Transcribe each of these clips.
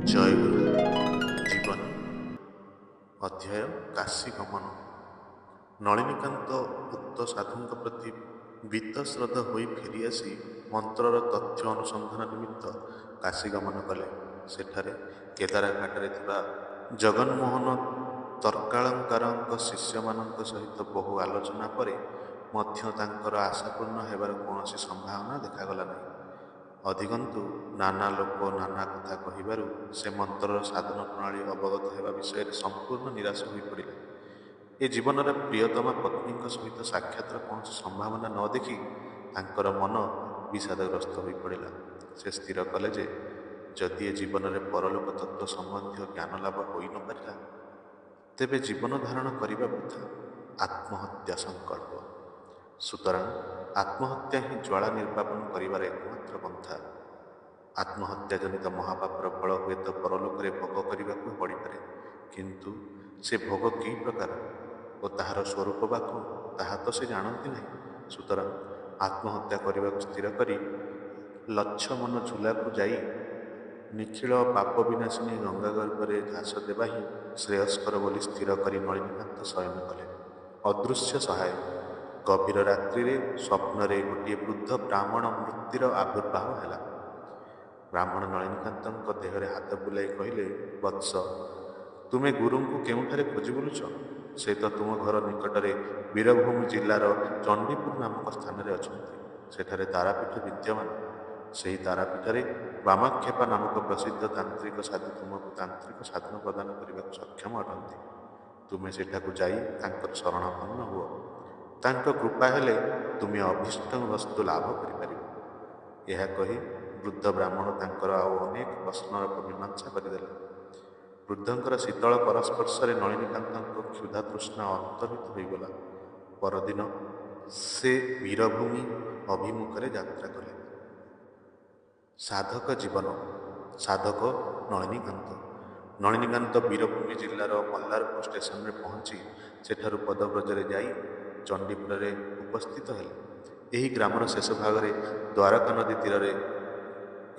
ଜୟଗୁରୁ ଜୀବନୀ ଅଧ୍ୟାୟ କାଶୀ ଗମନ। ନଳିନୀକାନ୍ତ ଉକ୍ତ ସାଧୁଙ୍କ ପ୍ରତି ବୀତଶ୍ରଦ୍ଧ ହୋଇ ଫେରିଆସି ମନ୍ତ୍ରର ତଥ୍ୟ ଅନୁସନ୍ଧାନ ନିମିତ୍ତ କାଶୀ ଗମନ କଲେ। ସେଠାରେ କେଦାରଘାଟରେ ଥିବା ଜଗନ୍ମୋହନ ତର୍କାଳଙ୍କାରଙ୍କ ଶିଷ୍ୟମାନଙ୍କ ସହିତ ବହୁ ଆଲୋଚନା ପରେ ମଧ୍ୟ ତାଙ୍କର ଆଶା ପୂର୍ଣ୍ଣ ହେବାର କୌଣସି ସମ୍ଭାବନା ଦେଖାଗଲା ନାହିଁ। ଅଧିକନ୍ତୁ ନାନା ଲୋକ ନାନା କଥା କହିବାରୁ ସେ ମନ୍ତ୍ରର ସାଧନ ପ୍ରଣାଳୀ ଅବଗତ ହେବା ବିଷୟରେ ସମ୍ପୂର୍ଣ୍ଣ ନିରାଶ ହୋଇପଡ଼ିଲେ। ଏ ଜୀବନରେ ପ୍ରିୟତମା ପତ୍ନୀଙ୍କ ସହିତ ସାକ୍ଷାତର କୌଣସି ସମ୍ଭାବନା ନ ଦେଖି ତାଙ୍କର ମନ ବିଷାଦଗ୍ରସ୍ତ ହୋଇପଡ଼ିଲା। ସେ ସ୍ଥିର କଲେ ଯେ ଯଦି ଏ ଜୀବନରେ ପରଲୋକ ତତ୍ତ୍ୱ ସମ୍ବନ୍ଧୀୟ ଜ୍ଞାନ ଲାଭ ହୋଇ ନ ପାରିଲା ତେବେ ଜୀବନ ଧାରଣ କରିବା ବୃଥା, ଆତ୍ମହତ୍ୟା ସଂକଳ୍ପ। ସୁତରାଂ ଆତ୍ମହତ୍ୟା ହିଁ ଜ୍ୱାଳା ନିର୍ବାପନ କରିବାର ଏକମାତ୍ର ପନ୍ଥା। ଆତ୍ମହତ୍ୟାଜନିତ ମହାପାପର ଫଳ ହୁଏତ ପରଲୋକରେ ଭୋଗ କରିବାକୁ ପଡ଼ିପାରେ, କିନ୍ତୁ ସେ ଭୋଗ କି ପ୍ରକାର ଓ ତାହାର ସ୍ୱରୂପ ବା କ'ଣ ତାହା ତ ସେ ଜାଣନ୍ତି ନାହିଁ। ସୁତରାଂ ଆତ୍ମହତ୍ୟା କରିବାକୁ ସ୍ଥିର କରି ଲଚ୍ଛମନ ଝୁଲାକୁ ଯାଇ ନିଖିଳ ପାପ ବିନାଶିନୀ ଗଙ୍ଗା ଗର୍ଭରେ ଝାସ ଦେବା ହିଁ ଶ୍ରେୟସ୍କର ବୋଲି ସ୍ଥିର କରି ନଳିନୀକାନ୍ତ ଶୟନ କଲେ। ଅଦୃଶ୍ୟ ସହାୟ। ଗଭୀର ରାତ୍ରିରେ ସ୍ୱପ୍ନରେ ଗୋଟିଏ ବୃଦ୍ଧ ବ୍ରାହ୍ମଣ ମୂର୍ତ୍ତିର ଆବିର୍ଭାବ ହେଲା। ବ୍ରାହ୍ମଣ ନଳିନୀକାନ୍ତଙ୍କ ଦେହରେ ହାତ ବୁଲାଇ କହିଲେ, ବତ୍ସ, ତୁମେ ଗୁରୁଙ୍କୁ କେଉଁଠାରେ ଖୋଜି ବୁଲୁଛ? ସେ ତ ତୁମ ଘର ନିକଟରେ ବୀରଭୂମ ଜିଲ୍ଲାର ଚଣ୍ଡୀପୁର ନାମକ ସ୍ଥାନରେ ଅଛନ୍ତି। ସେଠାରେ ତାରାପୀଠ ବିଦ୍ୟମାନ। ସେହି ତାରାପୀଠରେ ବାମାକ୍ଷେପା ନାମକ ପ୍ରସିଦ୍ଧ ତାନ୍ତ୍ରିକ ସାଧୁ ତୁମକୁ ତାନ୍ତ୍ରିକ ସାଧନ ପ୍ରଦାନ କରିବାକୁ ସକ୍ଷମ ଅଟନ୍ତି। ତୁମେ ସେଠାକୁ ଯାଇ ତାଙ୍କର ଶରଣାପନ୍ନ ହୁଅ। ତାଙ୍କ କୃପା ହେଲେ ତୁମେ ଅଭୀଷ୍ଟ ବସ୍ତୁ ଲାଭ କରିପାରିବ। ଏହା କହି ବୃଦ୍ଧ ବ୍ରାହ୍ମଣ ତାଙ୍କର ଆଉ ଅନେକ ପ୍ରଶ୍ନର ମୀମାଂସା କରିଦେଲେ। ବୃଦ୍ଧଙ୍କର ଶୀତଳ ପରସ୍ପର୍ଶରେ ନଳିନୀକାନ୍ତଙ୍କ କ୍ଷୁଧା ତୃଷ୍ଣା ଅନ୍ତର୍ହିତ ହୋଇଗଲା। ପରଦିନ ସେ ବୀରଭୂମି ଅଭିମୁଖରେ ଯାତ୍ରା କଲେ। ସାଧକ ଜୀବନ। ସାଧକ ନଳିନୀକାନ୍ତ ବୀରଭୂମି ଜିଲ୍ଲାର ମଲ୍ଲାରପୁର ଷ୍ଟେସନରେ ପହଞ୍ଚି ସେଠାରୁ ପଦବ୍ରଜରେ ଯାଇ ଚଣ୍ଡୀପୁରରେ ଉପସ୍ଥିତ ହେଲେ। ଏହି ଗ୍ରାମର ଶେଷ ଭାଗରେ ଦ୍ୱାରକା ନଦୀ ତୀରରେ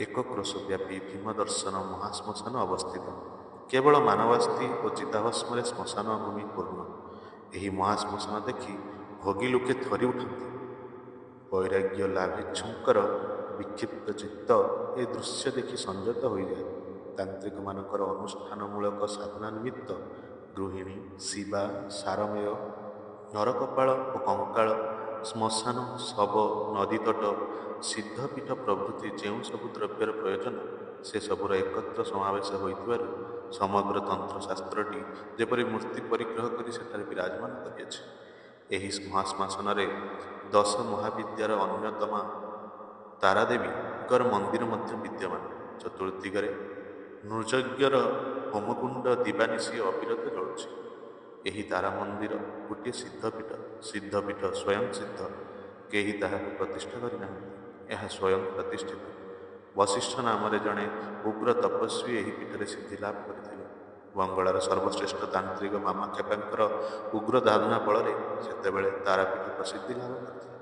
ଏକ କ୍ରୋଶବ୍ୟାପୀ ଭୀମଦର୍ଶନ ମହାଶ୍ମଶାନ ଅବସ୍ଥିତ। କେବଳ ମାନବାସ୍ଥି ଓ ଚିତାଭସ୍ମରେ ଶ୍ମଶାନ ଭୂମି ପୂର୍ଣ୍ଣ। ଏହି ମହାଶ୍ମଶାନ ଦେଖି ଭୋଗୀ ଲୋକେ ଥରି ଉଠନ୍ତି। ବୈରାଗ୍ୟ ଲାଭେଚ୍ଛୁଙ୍କର ବିକ୍ଷିପ୍ତ ଚିତ୍ତ ଏ ଦୃଶ୍ୟ ଦେଖି ସଂଯତ ହୋଇଯାଏ। ତାନ୍ତ୍ରିକମାନଙ୍କର ଅନୁଷ୍ଠାନମୂଳକ ସାଧନା ନିମିତ୍ତ ଗୃହିଣୀ, ଶିବା, ସାରମେୟ, ନରକପାଳ ଓ କଙ୍କାଳ, ଶ୍ମଶାନ, ଶବ, ନଦୀତଟ, ସିଦ୍ଧପୀଠ ପ୍ରଭୃତି ଯେଉଁ ସବୁ ଦ୍ରବ୍ୟର ପ୍ରୟୋଜନ ସେସବୁର ଏକତ୍ର ସମାବେଶ ହୋଇଥିବାରୁ ସମଗ୍ର ତନ୍ତ୍ରଶାସ୍ତ୍ରଟି ଯେପରି ମୂର୍ତ୍ତି ପରିଗ୍ରହ କରି ସେଠାରେ ବିରାଜମାନ କରିଅଛି। ଏହି ମହାଶ୍ମଶାନରେ 10 ମହାବିଦ୍ୟାର ଅନ୍ୟତମା ତାରାଦେବୀଙ୍କର ମନ୍ଦିର ମଧ୍ୟ ବିଦ୍ୟମାନ। ଚତୁର୍ଦ୍ଦିଗରେ ନୃଯଜ୍ଞର ହୋମକୁଣ୍ଡ ଦିବାନିଶି ଅବିରତ ଜଳୁଛି। ଏହି ତାରା ମନ୍ଦିର ଗୋଟିଏ ସିଦ୍ଧପୀଠ ସ୍ୱୟଂ ସିଦ୍ଧ। କେହି ତାହାକୁ ପ୍ରତିଷ୍ଠା କରିନାହାନ୍ତି। ଏହା ସ୍ୱୟଂ ପ୍ରତିଷ୍ଠିତ। ବଶିଷ୍ଠ ନାମରେ ଜଣେ ଉଗ୍ର ତପସ୍ୱୀ ଏହି ପୀଠରେ ସିଦ୍ଧି ଲାଭ କରିଥିଲେ। ବଙ୍ଗଳାର ସର୍ବଶ୍ରେଷ୍ଠ ତାନ୍ତ୍ରିକ ବାମାକ୍ଷେପାଙ୍କର ଉଗ୍ର ସାଧନା ବଳରେ ସେତେବେଳେ ତାରାପୀଠ ପ୍ରସିଦ୍ଧି ଲାଭ କରିଥିଲା।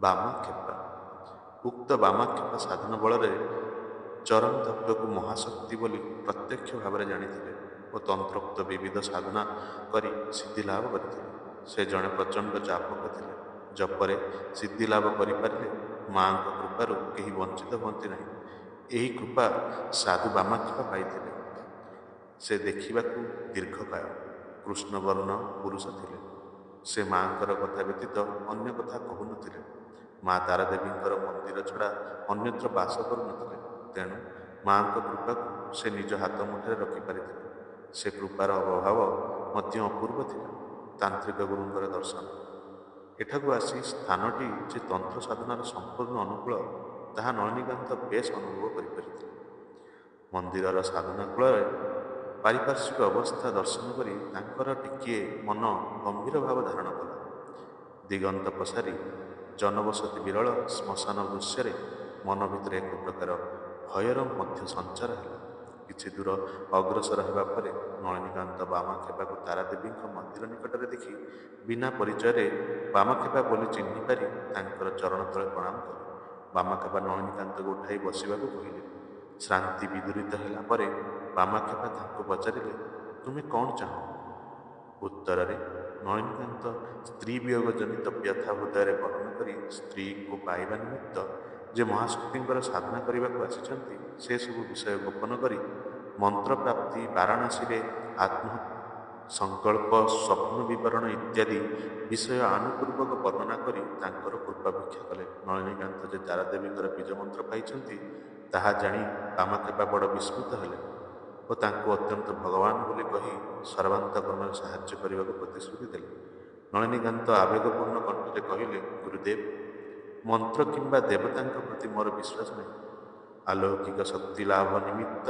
ବାମାକ୍ଷେପା। ଉକ୍ତ ବାମାକ୍ଷେପା ସାଧନ ବଳରେ ଚରମ ତତ୍ତ୍ୱକୁ ମହାଶକ୍ତି ବୋଲି ପ୍ରତ୍ୟକ୍ଷ ଭାବରେ ଜାଣିଥିଲେ ଓ ତନ୍ତ୍ରୋକ୍ତ ବିବିଧ ସାଧନା କରି ସିଦ୍ଧି ଲାଭ କରିଥିଲେ। ସେ ଜଣେ ପ୍ରଚଣ୍ଡ ଜାପକ ଥିଲେ। ଜପରେ ସିଦ୍ଧି ଲାଭ କରିପାରିଲେ ମାଙ୍କ କୃପାରୁ କେହି ବଞ୍ଚିତ ହୁଅନ୍ତି ନାହିଁ। ଏହି କୃପା ସାଧୁ ବାମାକ୍ଷେପା ପାଇଥିଲେ। ସେ ଦେଖିବାକୁ ଦୀର୍ଘକାୟ, କୃଷ୍ଣବର୍ଣ୍ଣ ପୁରୁଷ ଥିଲେ। ସେ ମାଙ୍କର କଥା ବ୍ୟତୀତ ଅନ୍ୟ କଥା କହୁନଥିଲେ। ମା ତାରାଦେବୀଙ୍କର ମନ୍ଦିର ଛଡ଼ା ଅନ୍ୟତ୍ର ବାସ କରୁନଥିଲେ। ତେଣୁ ମାଙ୍କ କୃପାକୁ ସେ ନିଜ ହାତ ମୁଠାରେ ରଖିପାରିଥିଲେ। ସେ କୃପାର ଅଭାବ ମଧ୍ୟ ଅପୂର୍ବ ଥିଲା। ତାନ୍ତ୍ରିକ ଗୁରୁଙ୍କର ଦର୍ଶନ। ଏଠାକୁ ଆସି ସ୍ଥାନଟି ଯେ ତନ୍ତ୍ର ସାଧନାର ସମ୍ପୂର୍ଣ୍ଣ ଅନୁକୂଳ ତାହା ନଳିନୀକାନ୍ତ ବେଶ ଅନୁଭବ କରିପାରିଥିଲେ। ମନ୍ଦିରର ସାଧନା କୂଳରେ ପାରିପାର୍ଶ୍ୱିକ ଅବସ୍ଥା ଦର୍ଶନ କରି ତାଙ୍କର ଟିକିଏ ମନ ଗମ୍ଭୀର ଭାବ ଧାରଣ କଲା। ଦିଗନ୍ତ ପସାରି ଜନବସତି ବିରଳ ଶ୍ମଶାନ ଦୃଶ୍ୟରେ ମନ ଭିତରେ ଏକ ପ୍ରକାର ଭୟର ମଧ୍ୟ ସଞ୍ଚାର ହେଲା। କିଛି ଦୂର ଅଗ୍ରସର ହେବା ପରେ ନଳିନୀକାନ୍ତ ବାମାକ୍ଷେପାକୁ ତାରାଦେବୀଙ୍କ ମନ୍ଦିର ନିକଟରେ ଦେଖି ବିନା ପରିଚୟରେ ବାମାକ୍ଷେପା ବୋଲି ଚିହ୍ନି ପାରି ତାଙ୍କର ଚରଣ ତଳେ ପ୍ରଣାମ କଲେ। ବାମାକ୍ଷେପା ନଳିନୀକାନ୍ତକୁ ଉଠାଇ ବସିବାକୁ କହିଲେ। ଶ୍ରାନ୍ତି ବିଦୂରିତ ହେଲା ପରେ ବାମାକ୍ଷେପା ତାଙ୍କୁ ପଚାରିଲେ, ତୁମେ କ'ଣ ଚାହଁ? ଉତ୍ତରରେ ନଳିନୀକାନ୍ତ ସ୍ତ୍ରୀ ବିୟୋଗ ଜନିତ ବ୍ୟଥା ହୃଦୟରେ ବର୍ଣ୍ଣନା କରି ସ୍ତ୍ରୀଙ୍କୁ ପାଇବା ନିମିତ୍ତ ଯେ ମହାଶକ୍ତିଙ୍କର ସାଧନା କରିବାକୁ ଆସିଛନ୍ତି ସେସବୁ ବିଷୟ ଗୋପନ କରି ମନ୍ତ୍ରପ୍ରାପ୍ତି, ବାରାଣସୀରେ ଆତ୍ମ ସଂକଳ୍ପ, ସ୍ୱପ୍ନ ବିବରଣ ଇତ୍ୟାଦି ବିଷୟ ଆନୁପୂର୍ବକ ବର୍ଣ୍ଣନା କରି ତାଙ୍କର କୃପାଭିକ୍ଷା କଲେ। ନଳିନୀକାନ୍ତ ଯେ ତାରାଦେବୀଙ୍କର ବୀଜମନ୍ତ୍ର ପାଇଛନ୍ତି ତାହା ଜାଣି ବାମାକ୍ଷେପା ବଡ଼ ବିସ୍ମିତ ହେଲେ ଓ ତାଙ୍କୁ ଅତ୍ୟନ୍ତ ଭଗବାନ ବୋଲି କହି ସର୍ବାନ୍ତକରଣରେ ସାହାଯ୍ୟ କରିବାକୁ ପ୍ରତିଶ୍ରୁତି ଦେଲେ। ନଳିନୀକାନ୍ତ ଆବେଗପୂର୍ଣ୍ଣ କଣ୍ଠରେ କହିଲେ, ଗୁରୁଦେବ, ମନ୍ତ୍ର କିମ୍ବା ଦେବତାଙ୍କ ପ୍ରତି ମୋର ବିଶ୍ୱାସ ନାହିଁ। ଆଲୌକିକ ଶକ୍ତି ଲାଭ ନିମିତ୍ତ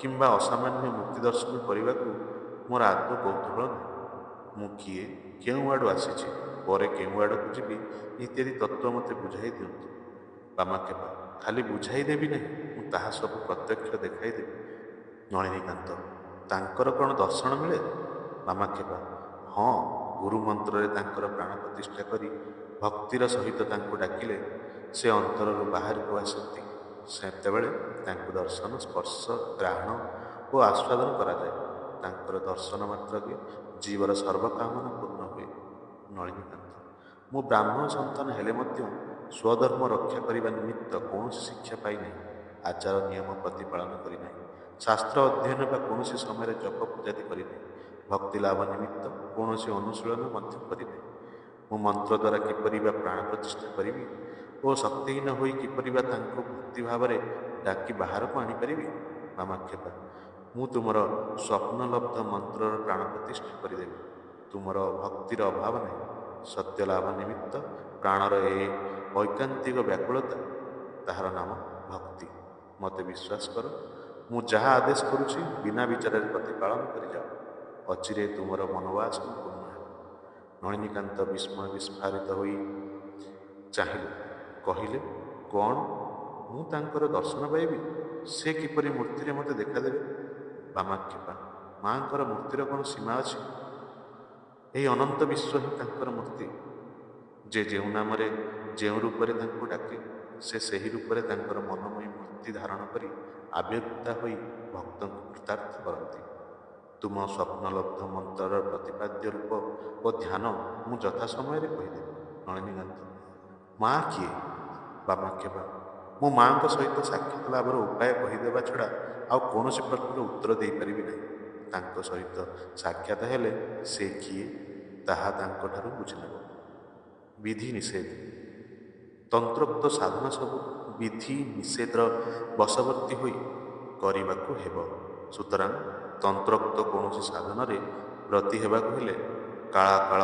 କିମ୍ବା ଅସାମାନ୍ୟ ମୁକ୍ତି ଦର୍ଶନ କରିବାକୁ ମୋର ଆଦୌ କୌତୂହଳ ନାହିଁ। ମୁଁ କିଏ, କେଉଁ ଆଡ଼ୁ ଆସିଛି, ପରେ କେଉଁ ଆଡ଼କୁ ଯିବି ଇତ୍ୟାଦି ତତ୍ତ୍ୱ ମୋତେ ବୁଝାଇ ଦିଅନ୍ତୁ। ବାମାକ୍ଷେପା, ଖାଲି ବୁଝାଇ ଦେବି ନାହିଁ, ମୁଁ ତାହା ସବୁ ପ୍ରତ୍ୟକ୍ଷ ଦେଖାଇ ଦେବି। ନଳିନୀକାନ୍ତ, ତାଙ୍କର କ'ଣ ଦର୍ଶନ ମିଳେ? ବାମାକ୍ଷେପା, ହଁ, ଗୁରୁ ମନ୍ତ୍ରରେ ତାଙ୍କର ପ୍ରାଣ ପ୍ରତିଷ୍ଠା କରି ଭକ୍ତିର ସହିତ ତାଙ୍କୁ ଡାକିଲେ ସେ ଅନ୍ତରରୁ ବାହାରକୁ ଆସନ୍ତି। ସେତେବେଳେ ତାଙ୍କୁ ଦର୍ଶନ, ସ୍ପର୍ଶ, ଗ୍ରହଣ ଓ ଆସ୍ୱାଦନ କରାଯାଏ। ତାଙ୍କର ଦର୍ଶନ ମାତ୍ରକେ ଜୀବର ସର୍ବକାମନା ପୂର୍ଣ୍ଣ ହୁଏ। ନଳିନୀକାନ୍ତ, ମୁଁ ବ୍ରାହ୍ମଣ ସନ୍ତାନ ହେଲେ ମଧ୍ୟ ସ୍ୱଧର୍ମ ରକ୍ଷା କରିବା ନିମିତ୍ତ କୌଣସି ଶିକ୍ଷା ପାଇନାହିଁ, ଆଚାର ନିୟମ ପ୍ରତିପାଳନ କରିନାହିଁ, ଶାସ୍ତ୍ର ଅଧ୍ୟୟନ ବା କୌଣସି ସମୟରେ ଜପ ପୂଜାଦି କରିନାହିଁ, ଭକ୍ତି ଲାଭ ନିମିତ୍ତ କୌଣସି ଅନୁଶୀଳନ ମଧ୍ୟ କରିନାହିଁ। ମୁଁ ମନ୍ତ୍ର ଦ୍ୱାରା କିପରି ବା ପ୍ରାଣ ପ୍ରତିଷ୍ଠା କରିବି ଓ ଶକ୍ତିହୀନ ହୋଇ କିପରି ବା ତାଙ୍କୁ ଭକ୍ତିଭାବରେ ଡାକି ବାହାରକୁ ଆଣିପାରିବି? ବାମାକ୍ଷେପା, ମୁଁ ତୁମର ସ୍ୱପ୍ନଲବ୍ଧ ମନ୍ତ୍ରର ପ୍ରାଣ ପ୍ରତିଷ୍ଠା କରିଦେବି। ତୁମର ଭକ୍ତିର ଅଭାବ ନାହିଁ। ସତ୍ୟଲାଭ ନିମିତ୍ତ ପ୍ରାଣର ଏ ଐକାନ୍ତିକ ବ୍ୟାକୁଳତା, ତାହାର ନାମ ଭକ୍ତି। ମୋତେ ବିଶ୍ୱାସ କର, ମୁଁ ଯାହା ଆଦେଶ କରୁଛି ବିନା ବିଚାରରେ ପ୍ରତିପାଳନ କରିଯାଅ। ଅଚିରେ ତୁମର ମନୋବାସନା ପୂର୍ଣ୍ଣ ହେବ। ନଳିନୀକାନ୍ତ ବିସ୍ମୟ ବିସ୍ଫାରିତ ହୋଇ ଚାହିଁଲେ। କହିଲେ, କ'ଣ? ମୁଁ ତାଙ୍କର ଦର୍ଶନ ପାଇବି? ସେ କିପରି ମୂର୍ତ୍ତିରେ ମୋତେ ଦେଖାଦେବେ? ବାମାକ୍ଷେପା, ମାଙ୍କର ମୂର୍ତ୍ତିର କ'ଣ ସୀମା ଅଛି? ଏହି ଅନନ୍ତ ବିଶ୍ୱ ହିଁ ତାଙ୍କର ମୂର୍ତ୍ତି। ଯେ ଯେଉଁ ନାମରେ, ଯେଉଁ ରୂପରେ ତାଙ୍କୁ ଡାକେ ସେ ସେହି ରୂପରେ ତାଙ୍କର ମନମୟୀ ମୂର୍ତ୍ତି ଧାରଣ କରି ଆବିର୍ଭୂତା ହୋଇ ଭକ୍ତଙ୍କୁ କୃତାର୍ଥ କରନ୍ତି। ତୁମ ସ୍ୱପ୍ନଲବ୍ଧ ମନ୍ତ୍ରର ପ୍ରତିପାଦ୍ୟ ରୂପ ଓ ଧ୍ୟାନ ମୁଁ ଯଥା ସମୟରେ କହିଦେବି। ନଳିନୀକାନ୍ତ, ମା କିଏ? ବାମାକ୍ଷେପା, ମୁଁ ମାଙ୍କ ସହିତ ସାକ୍ଷାତ ଲାଭର ଉପାୟ କହିଦେବା ଛଡ଼ା ଆଉ କୌଣସି ପ୍ରଶ୍ନର ଉତ୍ତର ଦେଇପାରିବି ନାହିଁ। ତାଙ୍କ ସହିତ ସାକ୍ଷାତ ହେଲେ ସେ କିଏ ତାହା ତାଙ୍କଠାରୁ ବୁଝିନେବ। ବିଧି ନିଷେଧ, ତନ୍ତ୍ରୋକ୍ତ ସାଧନା ସବୁ ବିଧି ନିଷେଧର ବଶବର୍ତ୍ତୀ ହୋଇ କରିବାକୁ ହେବ। ସୁତରାଂ ତନ୍ତ୍ରୋକ୍ତ କୌଣସି ସାଧନରେ ବ୍ରତୀ ହେବାକୁ ହେଲେ କାଳାକାଳ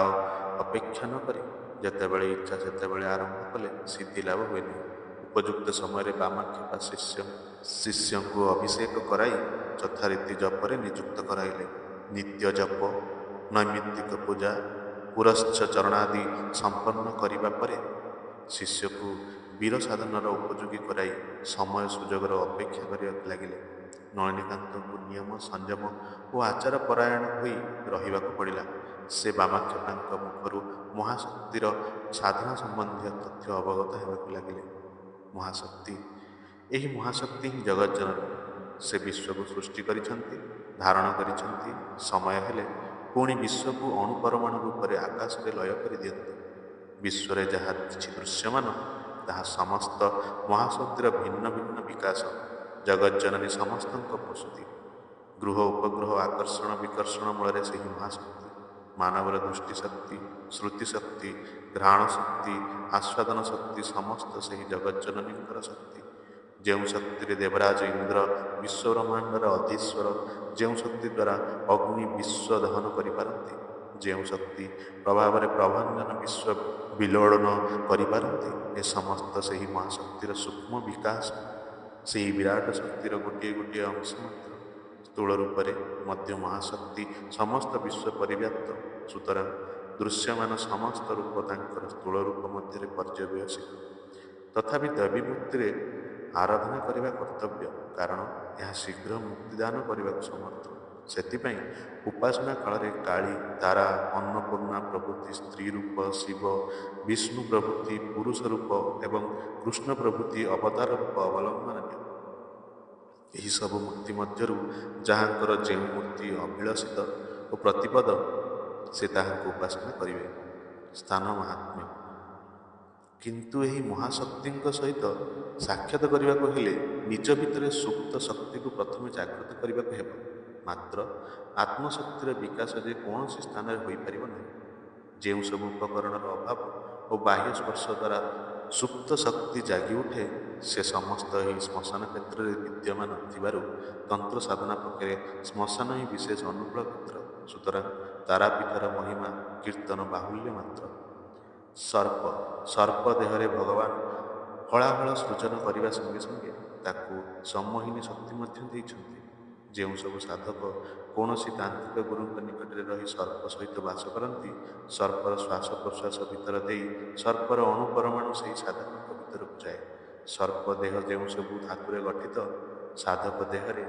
ଅପେକ୍ଷା ନ କରି ଯେତେବେଳେ ଇଚ୍ଛା ସେତେବେଳେ ଆରମ୍ଭ କଲେ ସିଦ୍ଧି ଲାଭ ହୁଏ ନାହିଁ। ଉପଯୁକ୍ତ ସମୟରେ ବାମାକ୍ଷେପା ଶିଷ୍ୟଙ୍କୁ ଅଭିଷେକ କରାଇ ଯଥାରୀତି ଜପରେ ନିଯୁକ୍ତ କରାଇଲେ। ନିତ୍ୟ ଜପ, ନୈମିତ୍ତିକ ପୂଜା, ପୁରଶ୍ଚ ଚରଣାଦି ସମ୍ପନ୍ନ କରିବା ପରେ ଶିଷ୍ୟକୁ ବୀର ସାଧନର ଉପଯୋଗୀ କରାଇ ସମୟ ସୁଯୋଗର ଅପେକ୍ଷା କରିବାକୁ ଲାଗିଲେ। ନଳିନୀକାନ୍ତଙ୍କୁ ନିୟମ, ସଂଯମ ଓ ଆଚାର ପରାୟଣ ହୋଇ ରହିବାକୁ ପଡ଼ିଲା। ସେ ବାମାକ୍ଷେପାଙ୍କ ମୁଖରୁ ମହାଶକ୍ତିର ସାଧନା ସମ୍ବନ୍ଧୀୟ ତଥ୍ୟ ଅବଗତ ହେବାକୁ ଲାଗିଲେ। ମହାଶକ୍ତି, ଏହି ମହାଶକ୍ତି ହିଁ ଜଗଜ୍ଜନନୀ। ସେ ବିଶ୍ୱକୁ ସୃଷ୍ଟି କରିଛନ୍ତି, ଧାରଣ କରିଛନ୍ତି, ସମୟ ହେଲେ ପୁଣି ବିଶ୍ୱକୁ ଅଣୁପରମାଣୁ ରୂପରେ ଆକାଶରେ ଲୟ କରିଦିଅନ୍ତି। ବିଶ୍ୱରେ ଯାହା କିଛି ଦୃଶ୍ୟମାନ ତାହା ସମସ୍ତ ମହାଶକ୍ତିର ଭିନ୍ନ ଭିନ୍ନ ବିକାଶ। ଜଗଜ୍ଜନନୀ ସମସ୍ତଙ୍କ ପ୍ରସୂତି। ଗୃହ ଉପଗ୍ରହ ଆକର୍ଷଣ ବିକର୍ଷଣ ମୂଳରେ ସେହି ମହାଶକ୍ତି। ମାନବର ଦୃଷ୍ଟିଶକ୍ତି, ଶ୍ରୁତିଶକ୍ତି, ଘ୍ରାଣ ଶକ୍ତି, ଆସ୍ୱାଦନ ଶକ୍ତି ସମସ୍ତ ସେହି ଜଗଜ୍ଜନନୀଙ୍କର ଶକ୍ତି। ଯେଉଁ ଶକ୍ତିରେ ଦେବରାଜ ଇନ୍ଦ୍ର ବିଶ୍ୱବ୍ରହ୍ମାଣ୍ଡର ଅଧୀଶ୍ୱର, ଯେଉଁ ଶକ୍ତି ଦ୍ୱାରା ଅଗ୍ନି ବିଶ୍ୱ ଦହନ କରିପାରନ୍ତି, ଯେଉଁ ଶକ୍ତି ପ୍ରଭାବରେ ପ୍ରଭାଞ୍ଜନ ବିଶ୍ୱ ବିଲୋଡ଼ନ କରିପାରନ୍ତି, ଏ ସମସ୍ତ ସେହି ମହାଶକ୍ତିର ସୂକ୍ଷ୍ମ ବିକାଶ। ସେହି ବିରାଟ ଶକ୍ତିର ଗୋଟିଏ ଗୋଟିଏ ଅଂଶ ମାତ୍ର। ସ୍ଥୂଳ ରୂପରେ ମଧ୍ୟ ମହାଶକ୍ତି ସମସ୍ତ ବିଶ୍ୱ ପରିବ୍ୟାପ୍ତ। ସୁତରାଂ ଦୃଶ୍ୟମାନ ସମସ୍ତ ରୂପ ତାଙ୍କର ସ୍ଥୂଳ ରୂପ ମଧ୍ୟରେ ପର୍ଯ୍ୟବସିତ। ତଥାପି ଦୈବୀ ମୂର୍ତ୍ତିରେ ଆରାଧନା କରିବା କର୍ତ୍ତବ୍ୟ, କାରଣ ଏହା ଶୀଘ୍ର ମୁକ୍ତିଦାନ କରିବାକୁ ସମର୍ଥ। ସେଥିପାଇଁ ଉପାସନା କାଳରେ କାଳୀ, ତାରା, ଅନ୍ନପୂର୍ଣ୍ଣା ପ୍ରଭୃତି ସ୍ତ୍ରୀ ରୂପ, ଶିବ, ବିଷ୍ଣୁ ପ୍ରଭୃତି ପୁରୁଷ ରୂପ ଏବଂ କୃଷ୍ଣ ପ୍ରଭୃତି ଅବତାର ରୂପ ଅବଲମ୍ବନୀୟ। ଏହି ସବୁ ମୂର୍ତ୍ତି ମଧ୍ୟରୁ ଯାହାଙ୍କର ଯେଉଁ ମୂର୍ତ୍ତି ଅଭିଳଷିତ ଓ ପ୍ରତିପଦ ସେ ତାହାଙ୍କୁ ଉପାସନା କରିବେ। ସ୍ଥାନ ମାହାତ୍ମ୍ୟ। କିନ୍ତୁ ଏହି ମହାଶକ୍ତିଙ୍କ ସହିତ ସାକ୍ଷାତ କରିବାକୁ ହେଲେ ନିଜ ଭିତରେ ସୁପ୍ତ ଶକ୍ତିକୁ ପ୍ରଥମେ ଜାଗ୍ରତ କରିବାକୁ ହେବ। ମାତ୍ର ଆତ୍ମଶକ୍ତିର ବିକାଶ ଯେ କୌଣସି ସ୍ଥାନରେ ହୋଇପାରିବ ନାହିଁ। ଯେଉଁ ସବୁ ଉପକରଣର ଅଭାବ ଓ ବାହ୍ୟ ସ୍ପର୍ଶ ଦ୍ୱାରା ସୁପ୍ତ ଶକ୍ତି ଜାଗି ଉଠେ, ସେ ସମସ୍ତ ଏହି ଶ୍ମଶାନ କ୍ଷେତ୍ରରେ ବିଦ୍ୟମାନ ଥିବାରୁ ତନ୍ତ୍ର ସାଧନା ପକ୍ଷରେ ଶ୍ମଶାନ ହିଁ ବିଶେଷ ଅନୁକୂଳ କ୍ଷେତ୍ର। ସୁତରାଂ ତାରାପୀଠର ମହିମା କୀର୍ତ୍ତନ ବାହୁଲ୍ୟ ମାତ୍ର। ସର୍ପ ଦେହରେ ଭଗବାନ ହଳାହଳ ସୃଜନ କରିବା ସଙ୍ଗେ ସଙ୍ଗେ ତାକୁ ସମ୍ମୋହିନୀ ଶକ୍ତି ମଧ୍ୟ ଦେଇଛନ୍ତି। ଯେଉଁ ସବୁ ସାଧକ କୌଣସି ତାନ୍ତ୍ରିକ ଗୁରୁଙ୍କ ନିକଟରେ ରହି ସର୍ପ ସହିତ ବାସ କରନ୍ତି, ସର୍ପର ଶ୍ୱାସ ପ୍ରଶ୍ୱାସ ଭିତର ଦେଇ ସର୍ପର ଅଣୁ ପରମାଣୁ ସେହି ସାଧକଙ୍କ ଭିତରକୁ ଯାଏ। ସର୍ପ ଦେହ ଯେଉଁ ସବୁ ଧାତୁରେ ଗଠିତ, ସାଧକ ଦେହରେ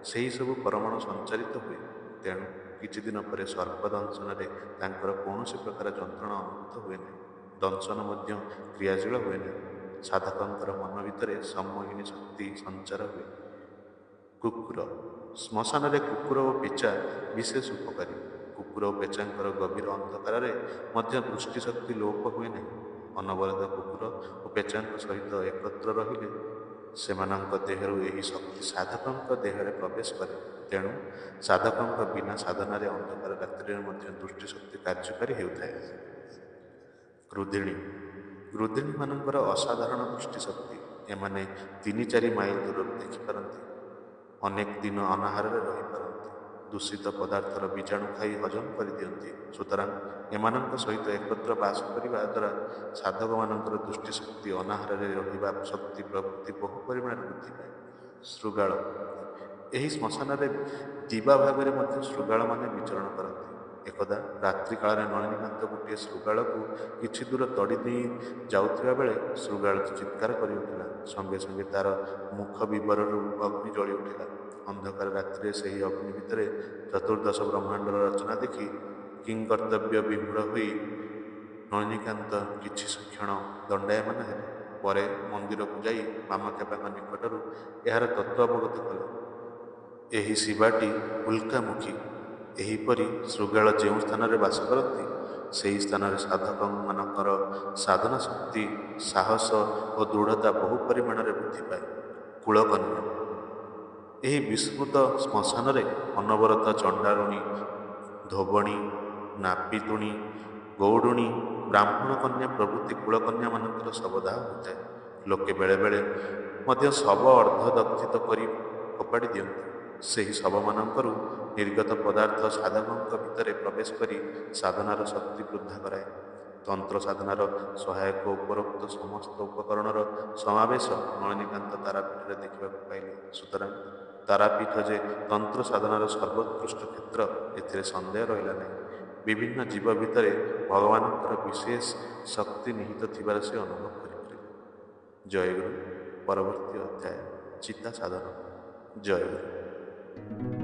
ସେହି ସବୁ ପରମାଣୁ ସଞ୍ଚାରିତ ହୁଏ। ତେଣୁ କିଛି ଦିନ ପରେ ସର୍ପ ଦଂଶନରେ ତାଙ୍କର କୌଣସି ପ୍ରକାର ଯନ୍ତ୍ରଣା ଅନୁଭୂତ ହୁଏ ନାହିଁ। ଦଂଶନ ମଧ୍ୟ କ୍ରିୟାଶୀଳ ହୁଏ ନାହିଁ। ସାଧକଙ୍କର ମନ ଭିତରେ ସମ୍ମୋହିନୀ ଶକ୍ତି ସଞ୍ଚାର ହୁଏ। କୁକୁର। ଶ୍ମଶାନରେ କୁକୁର ଓ ପେଚା ବିଶେଷ ଉପକାରୀ। କୁକୁର ଓ ପେଚାଙ୍କର ଗଭୀର ଅନ୍ଧକାରରେ ମଧ୍ୟ ଦୃଷ୍ଟିଶକ୍ତି ଲୋପ ହୁଏ ନାହିଁ। ଅନବରତ କୁକୁର ଓ ପେଚାଙ୍କ ସହିତ ଏକତ୍ର ରହିଲେ ସେମାନଙ୍କ ଦେହରୁ ଏହି ଶକ୍ତି ସାଧକଙ୍କ ଦେହରେ ପ୍ରବେଶ କରେ। ତେଣୁ ସାଧକଙ୍କ ବିନା ସାଧନାରେ ଅନ୍ଧକାର ରାତ୍ରିରେ ମଧ୍ୟ ଦୃଷ୍ଟିଶକ୍ତି କାର୍ଯ୍ୟକାରୀ ହେଉଥାଏ। ଗୃଧିଣୀମାନଙ୍କର ଅସାଧାରଣ ଦୃଷ୍ଟିଶକ୍ତି। ଏମାନେ 3-4 ମାଇଲ ଦୂରରୁ ଦେଖିପାରନ୍ତି। ଅନେକ ଦିନ ଅନାହାରରେ ରହିପାରନ୍ତି। ଦୂଷିତ ପଦାର୍ଥର ବୀଜାଣୁ ଖାଇ ହଜମ କରିଦିଅନ୍ତି। ସୁତରାଂ ଏମାନଙ୍କ ସହିତ ଏକତ୍ର ବାସ କରିବା ଦ୍ୱାରା ସାଧକମାନଙ୍କର ଦୃଷ୍ଟିଶକ୍ତି, ଅନାହାରରେ ରହିବା ଶକ୍ତି ପ୍ରଭୃତି ବହୁ ପରିମାଣରେ ବୃଦ୍ଧି ପାଏ। ଶୃଗାଳ। ଏହି ଶ୍ମଶାନରେ ଦିବା ଭାଗରେ ମଧ୍ୟ ଶୃଗାଳମାନେ ବିଚରଣ କରନ୍ତି। ଏକଦା ରାତ୍ରି କାଳରେ ନଳିନୀକାନ୍ତ ଗୋଟିଏ ଶୃଗାଳକୁ କିଛି ଦୂର ତଡ଼ି ନେଇ ଯାଉଥିବା ବେଳେ ଶୃଗାଳଟି ଚିତ୍କାର କରି ଉଠିଲା। ସଙ୍ଗେ ସଙ୍ଗେ ତାର ମୁଖ ବିବରରୁ ଅଗ୍ନି ଜଳି ଉଠିଲା। ଅନ୍ଧକାର ରାତ୍ରିରେ ସେହି ଅଗ୍ନି ଭିତରେ ଚତୁର୍ଦ୍ଦଶ ବ୍ରହ୍ମାଣ୍ଡର ରଚନା ଦେଖି କିଂକର୍ତ୍ତବ୍ୟ ବିମୂଢ଼ ହୋଇ ନଳିନୀକାନ୍ତ କିଛି କ୍ଷଣ ଦଣ୍ଡାୟମାନ ହେଲେ। ପରେ ମନ୍ଦିରକୁ ଯାଇ ମାମାକ୍ଷେପାଙ୍କ ନିକଟରୁ ଏହାର ତତ୍ତ୍ୱ ଅବଗତ କଲେ। ଏହି ଶିବାଟି ଉଲ୍କାମୁଖୀ। ଏହିପରି ଶୃଗାଳ ଯେଉଁ ସ୍ଥାନରେ ବାସ କରନ୍ତି, ସେହି ସ୍ଥାନରେ ସାଧକମାନଙ୍କର ସାଧନା ଶକ୍ତି, ସାହସ ଓ ଦୃଢ଼ତା ବହୁ ପରିମାଣରେ ବୃଦ୍ଧି ପାଏ। କୁଳକନ୍ୟା। ଏହି ବିସ୍ମୃତ ଶ୍ମଶାନରେ ଅନବରତ ଚଣ୍ଡାଳୁଣୀ, ଧୋବଣୀ, ନାପିତୁଣୀ, ଗୌଡ଼ୁଣୀ, ବ୍ରାହ୍ମଣ କନ୍ୟା ପ୍ରଭୃତି କୁଳକନ୍ୟାମାନଙ୍କର ଶବଦାହ ହୋଇଥାଏ। ଲୋକେ ବେଳେବେଳେ ମଧ୍ୟ ଶବ ଅର୍ଦ୍ଧଦଗ୍ଧିତ କରି ଫୋପାଡ଼ି ଦିଅନ୍ତି। ସେହି ଶବମାନଙ୍କରୁ ନିର୍ଗତ ପଦାର୍ଥ ସାଧକଙ୍କ ଭିତରେ ପ୍ରବେଶ କରି ସାଧନାର ଶକ୍ତି ବୃଦ୍ଧା କରାଏ। ତନ୍ତ୍ର ସାଧନାର ସହାୟକ ଉପରୋକ୍ତ ସମସ୍ତ ଉପକରଣର ସମାବେଶ ନଳିନୀକାନ୍ତ ତାରାପୀଠରେ ଦେଖିବାକୁ ପାଇଲେ। ସୁତରାଂ ତାରାପୀଠ ଯେ ତନ୍ତ୍ର ସାଧନାର ସର୍ବୋତ୍କୃଷ୍ଟ କ୍ଷେତ୍ର, ଏଥିରେ ସନ୍ଦେହ ରହିଲା ନାହିଁ। ବିଭିନ୍ନ ଜୀବ ଭିତରେ ଭଗବାନଙ୍କର ବିଶେଷ ଶକ୍ତି ନିହିତ ଥିବାର ସେ ଅନୁଭବ କରିପାରିଲେ। ଜୟଗୁରୁ। ପରବର୍ତ୍ତୀ ଅଧ୍ୟାୟ ଚିତା ସାଧନ। ଜୟଗୁରୁ।